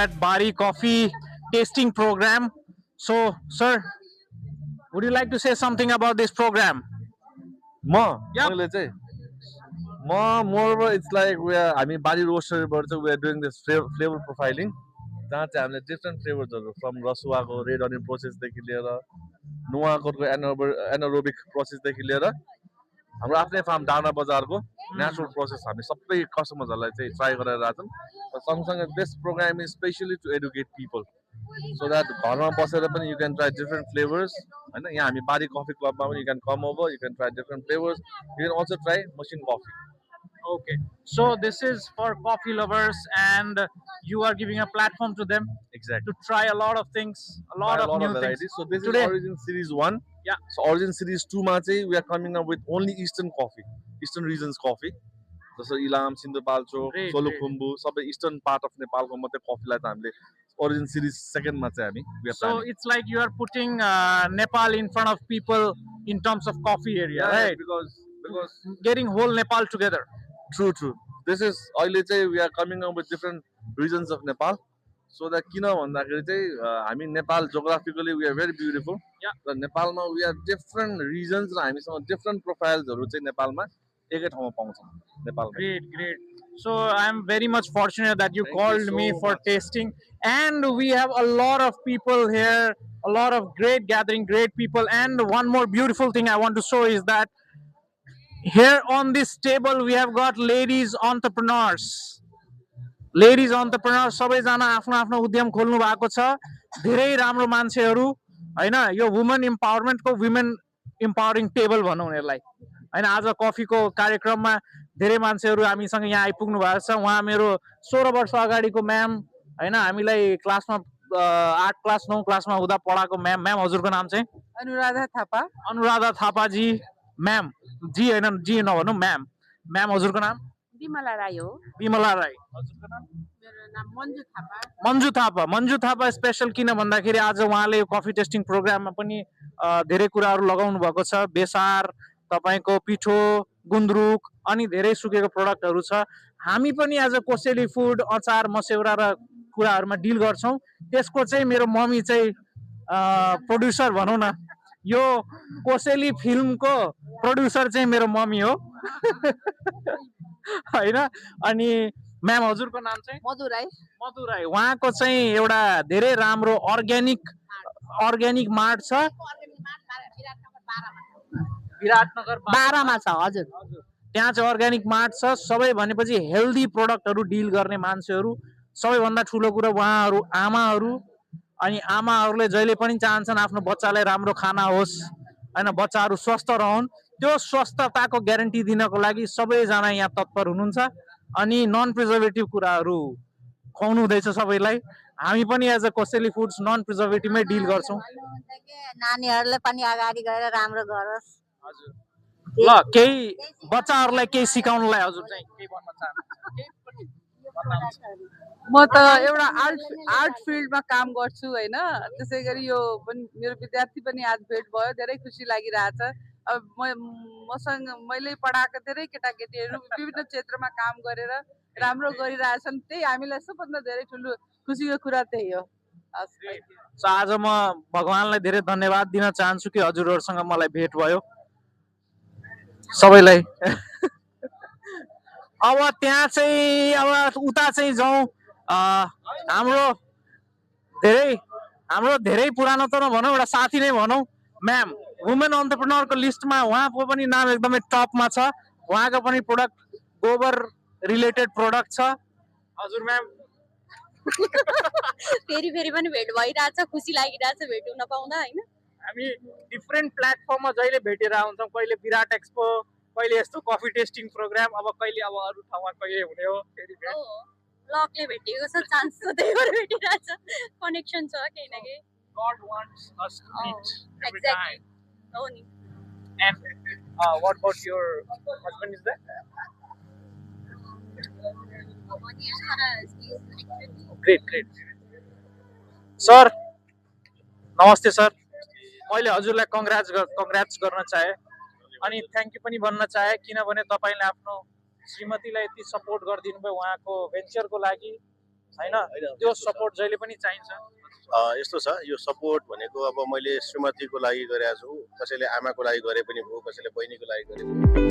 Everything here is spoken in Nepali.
at Bari Coffee tasting program. So, sir, would you like to say something about this program? Yep. मैले चाहिँ moreover it's like हामी बारी रोस्टरबाट चाहिँ we are doing this flavor profiling जहाँ चाहिँ हामीले डिफ्रेन्ट फ्लेभर्सहरू फ्रम रसुवाको रेड अनियन प्रोसेसदेखि लिएर नुवाकोटको एनारोबिक प्रोसेसदेखि लिएर हाम्रो आफ्नै फार्म डाना बजारको नेचुरल प्रोसेस हामी सबै कस्टमर्सहरूलाई चाहिँ ट्राई गरेर आछौँ र सँगसँगै this program is specially to educate people so that घरमा बसेर पनि you can try different flavours होइन यहाँ हामी बारी कफी क्लबमा पनि you can come over you can try different flavours you can also try machine coffee Okay. So this is for coffee lovers, and you are giving a platform to them exact to try a lot of things, a lot of new things. varieties. So this is Today, Origin Series 1. Yeah. So Origin Series 2 मा चाहिँ we are coming up with only Eastern coffee, Eastern regions coffee. जस्तो इलाम, सिन्धुपाल्चोक, Great, सोलुखुम्बु सबै इस्टर्न पार्ट अफ नेपालको मात्रै कफीलाई त हामीले ओरिजिन सिरिज सेकेन्डमा चाहिँ हामी we are so planning. it's like you are putting Nepal in front of people in terms of coffee area, Yeah, right? because Getting whole Nepal together. true. This is अहिले चाहिँ we are coming up with different regions of Nepal. So that किन भन्दाखेरि चाहिँ हामी Nepal geographically we are very beautiful. Yeah. र नेपालमा we are different regions र हामीसँग different profiles चाहिँ नेपालमा एकै ठाउँमा पाउँछौँ नेपालमा. Great. So I'm very much fortunate that you Thank you called so me for much. tasting, and we have a lot of people here, a lot of great gathering, great people. And one more beautiful thing I want to show is that here on this table we have got ladies entrepreneurs. Ladies entrepreneur सबैजना आफ्नो आफ्नो उद्यम खोल्नु भएको छ धेरै राम्रो मान्छेहरू होइन यो वुमेन इम्पावरमेन्टको वुमेन इम्पावरिङ टेबल भनौँ यसलाई होइन आज कफीको कार्यक्रममा धेरै मान्छेहरू हामीसँग यहाँ आइपुग्नु भएको छ उहाँ मेरो 16 वर्ष अगाडिको म्याम होइन हामीलाई क्लासमा 8 क्लास 9 क्लासमा हुँदा पढाएको म्याम हजुरको नाम चाहिँ अनुराधा थापाजी म्याम जी होइन जी नभनौँ म्याम हजुरको नाम विमला राई हो विमला राई हजुरको नाम मेरो नाम मन्जु थापा स्पेसल किन भन्दाखेरि आज उहाँले कफी टेस्टिङ प्रोग्राममा पनि धेरै कुराहरू लगाउनु भएको छ बेसार तपाईँको पिठो गुन्द्रुक अनि धेरै सुकेको प्रडक्टहरू छ हामी पनि आज कोसेली फुड अचार मसेउरा र कुराहरूमा डिल गर्छौँ त्यसको चाहिँ मेरो मम्मी चाहिँ प्रोड्युसर भनौँ न यो कोसेली फिल्मको प्रोड्युसर चाहिँ मेरो मम्मी हो होइन अनि म्याम हजुरको नाम चाहिँ मधु मधुराई उहाँको चाहिँ एउटा धेरै राम्रो अर्ग्यानिक मार्ट छ विराटनगर 12 मा छ हजुर त्यहाँ चाहिँ अर्ग्यानिक मार्ट छ सबै भनेपछि हेल्दी प्रोडक्टहरू डिल गर्ने मान्छेहरू सबैभन्दा ठुलो कुरो उहाँहरू आमाहरू अनि आमाहरूले जहिले पनि चाहन्छन् आफ्नो बच्चालाई राम्रो खाना होस् होइन बच्चाहरू स्वस्थ रहन् त्यो स्वस्थताको ग्यारेन्टी दिनको लागि सबैजना यहाँ तत्पर हुनुहुन्छ अनि नन प्रिजर्भेटिभ कुराहरू खुवाउनु हुँदैछ सबैलाई हामी पनि एज अ कोसेली फुड्स नन प्रिजर्भेटिभमै डिल गर्छौँ नानीहरूले पनि अगाडि गएर राम्रो गरोस् ल केही बच्चाहरूलाई केही सिकाउनलाई हजुर चाहिँ केही भन्न चाहनुहुन्छ म त एउटा आर्ट फिल्डमा काम गर्छु होइन त्यसै गरी यो पनि मेरो विद्यार्थी पनि आज भेट भयो धेरै खुसी लागिरहेछ अब मसँग मैले पढाएको धेरै केटाकेटीहरू विभिन्न क्षेत्रमा काम गरेर राम्रो गरिरहेछन् त्यही हामीलाई सबभन्दा धेरै ठुलो खुसीको कुरा त्यही हो सो आज म भगवानलाई धेरै धन्यवाद दिन चाहन्छु कि हजुरहरूसँग मलाई भेट भयो सबैलाई अब त्यहाँ चाहिँ अब उता चाहिँ जाउँ हाम्रो धेरै पुरानो त नभनौँ एउटा साथी नै भनौँ म्याम वुमेन अन्टरप्रेनरको लिस्टमा उहाँको पनि नाम एकदमै टपमा छ उहाँको पनि प्रोडक्ट गोबर रिलेटेड प्रोडक्ट छ हजुर म्याम फेरि पनि भेट भइरहेछ खुसी लागिरहेछ भेट हुन पाउँदा हैन हामी डिफ्रेन्ट प्लेटफर्ममा जहिले भेटेर आउँछौँ कहिले विराट एक्सपो कहिले यस्तो कफी टेस्टिङ प्रोग्राम अब कहिले अब अरू ठाउँमा कहिले हुने हो फेरि भेट लकले भेटेको छ चान्स छ त्यही भएर भेटिरहेछ कनेक्सन छ केही न केही God wants us to meet every exactly. time. हो नि And what about your husband is there? Great. Sir नमस्ते सर मैले हजुरलाई कङ्ग्रेट्स गर्न चाहे अनि थ्याङ्क यू पनि भन्न चाहे किनभने तपाईँले आफ्नो श्रीमतीलाई यति सपोर्ट गरिदिनु भयो उहाँको भेन्चरको लागि हैन त्यो सपोर्ट जहिले पनि चाहिन्छ यस्तो छ यो सपोर्ट भनेको अब मैले श्रीमतीको लागि गरेको छु कसैले आमाको लागि गरे पनि भयो कसैले बहिनीको लागि गरे पनि भयो।